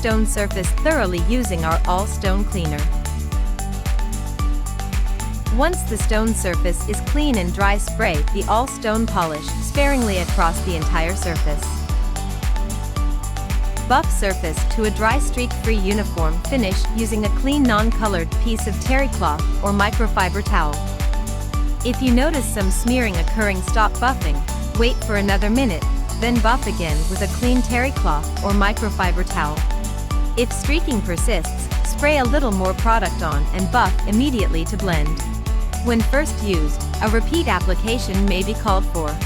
stone surface thoroughly using our all-stone cleaner. Once the stone surface is clean and dry, spray the all-stone polish sparingly across the entire surface. Buff surface to a dry streak-free uniform finish using a clean non-colored piece of terry cloth or microfiber towel. If you notice some smearing occurring, stop buffing, wait for another minute, then buff again with a clean terry cloth or microfiber towel. If streaking persists, spray a little more product on and buff immediately to blend. When first used, a repeat application may be called for.